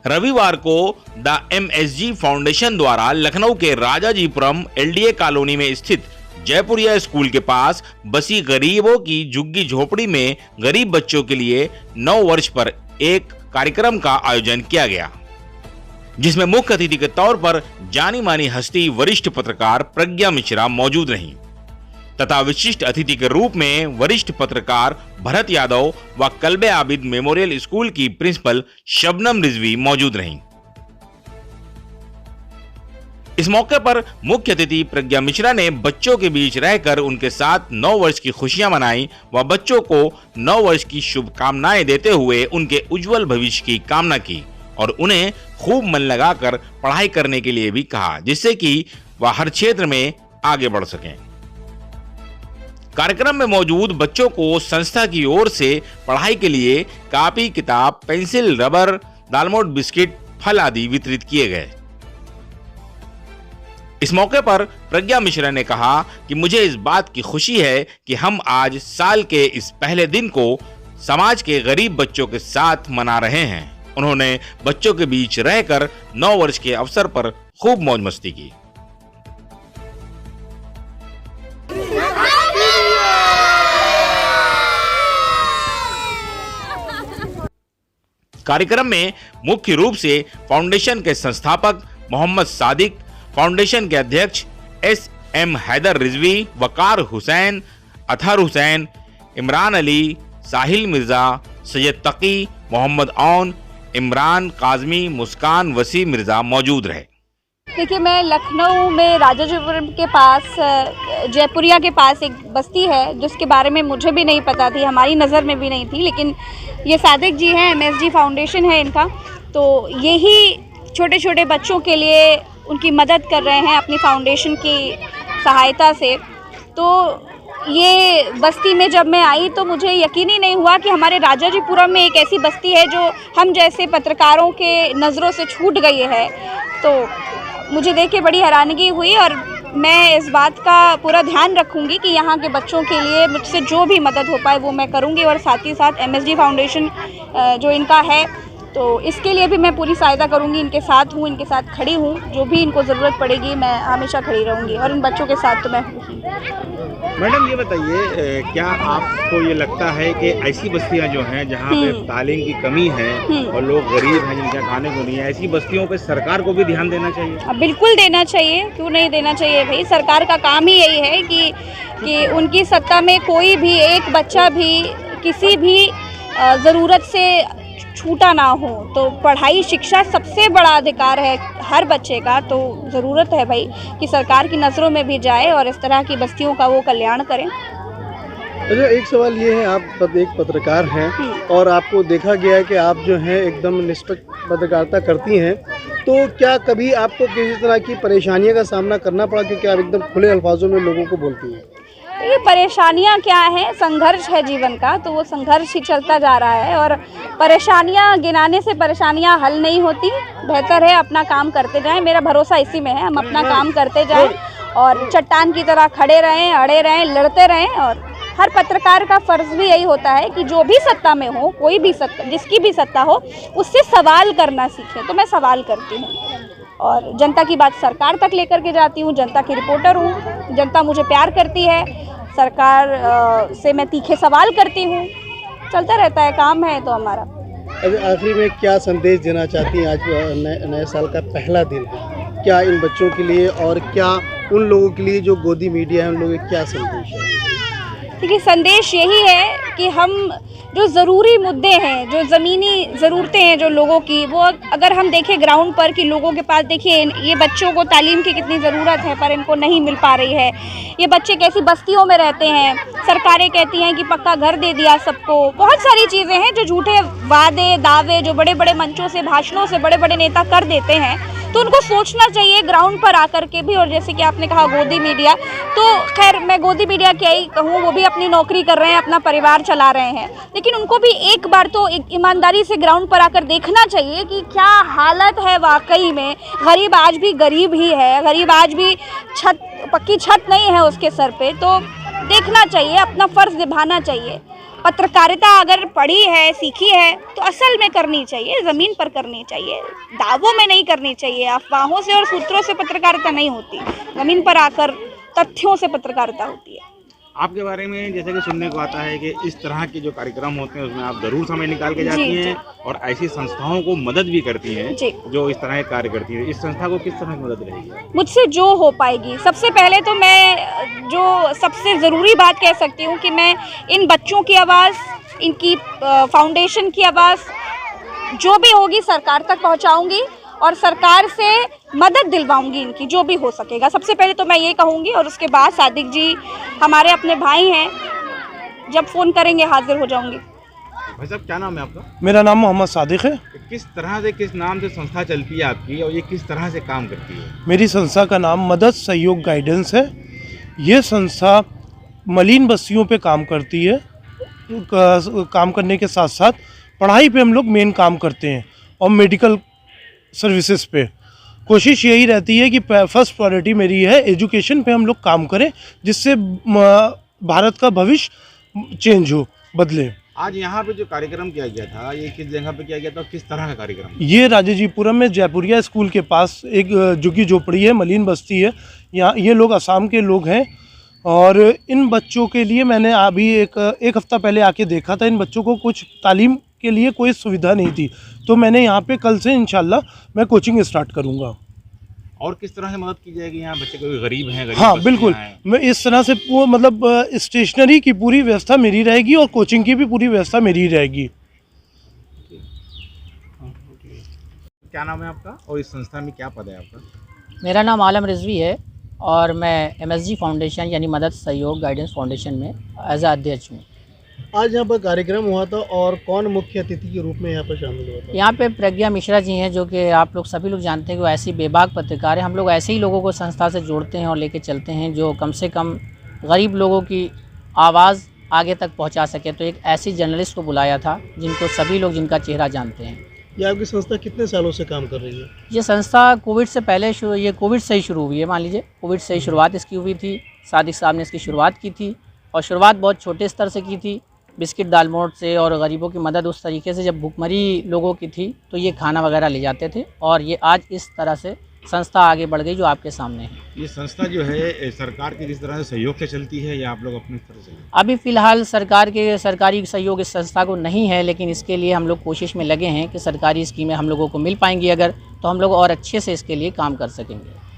रविवार को the MSG foundation द्वारा लखनऊ के राजाजीपुरम LDA कॉलोनी में स्थित जयपुरिया स्कूल के पास बसी गरीबों की झुग्गी झोपड़ी में गरीब बच्चों के लिए 9 वर्ष पर एक कार्यक्रम का आयोजन किया गया, जिसमें मुख्य अतिथि के तौर पर जानी मानी हस्ती वरिष्ठ पत्रकार प्रज्ञा मिश्रा मौजूद रहीं तथा विशिष्ट अतिथि के रूप में वरिष्ठ पत्रकार भरत यादव व कल्बे आबिद मेमोरियल स्कूल की प्रिंसिपल शबनम रिजवी मौजूद रहीं। इस मौके पर मुख्य अतिथि प्रज्ञा मिश्रा ने बच्चों के बीच रहकर उनके साथ 9 वर्ष की खुशियां मनाई व बच्चों को 9 वर्ष की शुभकामनाएं देते हुए उनके उज्जवल भविष्य की कामना की और उन्हें खूब मन लगाकर पढ़ाई करने के लिए भी कहा, जिससे कि वह हर क्षेत्र में आगे बढ़ सकें। कार्यक्रम में मौजूद बच्चों को संस्था की ओर से पढ़ाई के लिए कॉपी, किताब, पेंसिल, रबर, दालमोट, बिस्किट, फल आदि वितरित किए गए। इस मौके पर प्रज्ञा मिश्रा ने कहा कि मुझे इस बात की खुशी है कि हम आज साल के इस पहले दिन को समाज के गरीब बच्चों के साथ मना रहे हैं। उन्होंने बच्चों के बीच रहकर 9 वर्ष के अवसर पर खूब मौज मस्ती की। कार्यक्रम में मुख्य रूप से फाउंडेशन के संस्थापक मोहम्मद सादिक, फाउंडेशन के अध्यक्ष SM हैदर रिजवी, वकार हुसैन, अतहर हुसैन, इमरान अली, साहिल मिर्जा, सैयद तकी, मोहम्मद औन, इमरान काजमी, मुस्कान, वसी मिर्जा मौजूद रहे। देखिए, मैं लखनऊ में राजाजीपुरम के पास जयपुरिया के पास एक बस्ती है जिसके बारे में मुझे भी नहीं पता थी, हमारी नज़र में भी नहीं थी, लेकिन ये सादिक जी हैं, MSG फाउंडेशन है इनका, तो यही छोटे छोटे बच्चों के लिए उनकी मदद कर रहे हैं अपनी फाउंडेशन की सहायता से। तो ये बस्ती में जब मैं आई तो मुझे यकीन ही नहीं हुआ कि हमारे राजाजीपुरम में एक ऐसी बस्ती है जो हम जैसे पत्रकारों के नज़रों से छूट गई है। तो मुझे देख के बड़ी हैरानगी हुई और मैं इस बात का पूरा ध्यान रखूंगी कि यहाँ के बच्चों के लिए मुझसे जो भी मदद हो पाए वो मैं करूँगी, और साथ ही साथ MSG फाउंडेशन जो इनका है तो इसके लिए भी मैं पूरी सहायता करूंगी। इनके साथ हूँ, इनके साथ खड़ी हूँ, जो भी इनको ज़रूरत पड़ेगी मैं हमेशा खड़ी रहूँगी और इन बच्चों के साथ तो मैं हूँ। मैडम ये बताइए, क्या आपको ये लगता है कि ऐसी बस्तियां जो हैं जहां पे तालीम की कमी है और लोग गरीब हैं जिनका खाने को नहीं है, ऐसी बस्तियों पे सरकार को भी ध्यान देना चाहिए? बिल्कुल देना चाहिए, क्यों नहीं देना चाहिए भाई। सरकार का काम ही यही है कि उनकी सत्ता में कोई भी एक बच्चा भी किसी भी ज़रूरत से छूटा ना हो। तो पढ़ाई, शिक्षा सबसे बड़ा अधिकार है हर बच्चे का, तो ज़रूरत है भाई कि सरकार की नज़रों में भी जाए और इस तरह की बस्तियों का वो कल्याण करें। अच्छा, एक सवाल ये है, आप एक पत्रकार हैं और आपको देखा गया है कि आप जो हैं एकदम निष्पक्ष पत्रकारिता करती हैं, तो क्या कभी आपको किसी तरह की परेशानियों का सामना करना पड़ा क्योंकि आप एकदम खुले अल्फाजों में लोगों को बोलती हैं? ये परेशानियां क्या हैं, संघर्ष है जीवन का, तो वो संघर्ष ही चलता जा रहा है और परेशानियां गिनाने से परेशानियां हल नहीं होती। बेहतर है अपना काम करते जाएं, मेरा भरोसा इसी में है, हम अपना काम करते जाएं और चट्टान की तरह खड़े रहें, अड़े रहें, लड़ते रहें। और हर पत्रकार का फ़र्ज़ भी यही होता है कि जो भी सत्ता में हो, कोई भी सत्ता, जिसकी भी सत्ता हो, उससे सवाल करना सीखें। तो मैं सवाल करती हूँ और जनता की बात सरकार तक लेकर के जाती हूँ, जनता की रिपोर्टर हूँ, जनता मुझे प्यार करती है, सरकार से मैं तीखे सवाल करती हूँ, चलता रहता है, काम है तो हमारा। आखिरी में क्या संदेश देना चाहती हैं? आज नए साल का पहला दिन है, क्या इन बच्चों के लिए और क्या उन लोगों के लिए जो गोदी मीडिया है उन लोगों के क्या संदेश है? देखिए, संदेश यही है कि हम जो ज़रूरी मुद्दे हैं, जो ज़मीनी ज़रूरतें हैं जो लोगों की, वो अगर हम देखें ग्राउंड पर कि लोगों के पास, देखिए ये बच्चों को तालीम की कितनी ज़रूरत है पर इनको नहीं मिल पा रही है। ये बच्चे कैसी बस्तियों में रहते हैं, सरकारें कहती हैं कि पक्का घर दे दिया सबको। बहुत सारी चीज़ें हैं जो झूठे वादे दावे जो बड़े बड़े मंचों से, भाषणों से बड़े बड़े नेता कर देते हैं, तो उनको सोचना चाहिए ग्राउंड पर आकर के भी। और जैसे कि आपने कहा गोदी मीडिया, तो खैर मैं गोदी मीडिया क्या ही कहूँ, वो भी अपनी नौकरी कर रहे हैं, अपना परिवार चला रहे हैं, लेकिन उनको भी एक बार तो एक ईमानदारी से ग्राउंड पर आकर देखना चाहिए कि क्या हालत है वाकई में। गरीब आज भी गरीब ही है, गरीब आज भी पक्की छत नहीं है उसके सर पे, तो देखना चाहिए, अपना फ़र्ज़ निभाना चाहिए। पत्रकारिता अगर पढ़ी है, सीखी है, तो असल में करनी चाहिए, ज़मीन पर करनी चाहिए, दावों में नहीं करनी चाहिए। अफवाहों से और सूत्रों से पत्रकारिता नहीं होती, ज़मीन पर आकर तथ्यों से पत्रकारिता होती है। आपके बारे में जैसे कि सुनने को आता है कि इस तरह के जो कार्यक्रम होते हैं उसमें आप जरूर समय निकाल के जाती हैं और ऐसी संस्थाओं को मदद भी करती हैं जो इस तरह के कार्य करती हैं। इस संस्था को किस तरह की मदद रहेगी? मुझसे जो हो पाएगी। सबसे पहले तो मैं जो सबसे ज़रूरी बात कह सकती हूँ कि मैं इन बच्चों की आवाज़, इनकी फाउंडेशन की आवाज़ जो भी होगी सरकार तक पहुँचाऊँगी और सरकार से मदद दिलवाऊंगी इनकी, जो भी हो सकेगा। सबसे पहले तो मैं ये कहूँगी और उसके बाद सादिक जी हमारे अपने भाई हैं, जब फ़ोन करेंगे हाजिर हो जाऊंगी। भाई साहब, क्या नाम है आपका? मेरा नाम मोहम्मद सादिक है। किस तरह से, किस नाम से संस्था चलती है आपकी और ये किस तरह से काम करती है? मेरी संस्था का नाम मदद सहयोग गाइडेंस है। ये संस्था मलिन बस्तियों पे काम करती है। काम करने के साथ साथ पढ़ाई पे हम लोग मेन काम करते हैं और मेडिकल सर्विसेज पे कोशिश यही रहती है कि फर्स्ट प्रायोरिटी मेरी है एजुकेशन पे हम लोग काम करें, जिससे भारत का भविष्य चेंज हो, बदले। आज यहाँ पे जो कार्यक्रम किया गया था, ये किस जगह पे किया गया था, किस तरह का कार्यक्रम? ये राजाजीपुरम में जयपुरिया स्कूल के पास एक झुग्गी झोपड़ी है, मलिन बस्ती है। यहाँ ये लोग असम के लोग हैं और इन बच्चों के लिए मैंने अभी एक हफ़्ता पहले आके देखा था। इन बच्चों को कुछ तालीम के लिए कोई सुविधा नहीं थी, तो मैंने यहाँ पे कल से इंशाल्लाह मैं कोचिंग स्टार्ट करूँगा। और किस तरह से मदद की जाएगी? यहाँ बच्चे कोई गरीब हैं? हाँ बिल्कुल, मैं इस तरह से मतलब स्टेशनरी की पूरी व्यवस्था मेरी रहेगी और कोचिंग की भी पूरी व्यवस्था मेरी रहेगी। क्या नाम है आपका और इस संस्था में क्या पद है आपका? मेरा नाम आलम रिजवी है और मैं MSG फाउंडेशन यानी मदद सहयोग गाइडेंस फाउंडेशन में एज अध्यक्ष हूँ। आज यहाँ पर कार्यक्रम हुआ था और कौन मुख्य अतिथि के रूप में यहाँ पर शामिल हुआ था? यहाँ पे प्रज्ञा मिश्रा जी हैं, जो कि आप लोग सभी लोग जानते हैं कि वो ऐसी बेबाक पत्रकार है। हम लोग ऐसे ही लोगों को संस्था से जोड़ते हैं और लेके चलते हैं जो कम से कम गरीब लोगों की आवाज़ आगे तक पहुँचा सके। तो एक ऐसी जर्नलिस्ट को बुलाया था जिनको सभी लोग जिनका चेहरा जानते हैं। ये आपकी संस्था कितने सालों से काम कर रही है? ये संस्था कोविड से पहले ये कोविड से ही शुरू हुई है। मान लीजिए कोविड से ही शुरुआत इसकी हुई थी। सादिक साहब ने इसकी शुरुआत की थी और शुरुआत बहुत छोटे स्तर से की थी, बिस्किट दालमोट से, और गरीबों की मदद उस तरीके से। जब भूखमरी लोगों की थी तो ये खाना वगैरह ले जाते थे और ये आज इस तरह से संस्था आगे बढ़ गई जो आपके सामने है। ये संस्था जो है सरकार के जिस तरह से सहयोग से चलती है या आप लोग अपनी तरह से? अभी फ़िलहाल सरकारी सहयोग इस संस्था को नहीं है, लेकिन इसके लिए हम लोग कोशिश में लगे हैं कि सरकारी स्कीमें हम लोगों को मिल पाएंगी अगर, तो हम लोग और अच्छे से इसके लिए काम कर सकेंगे।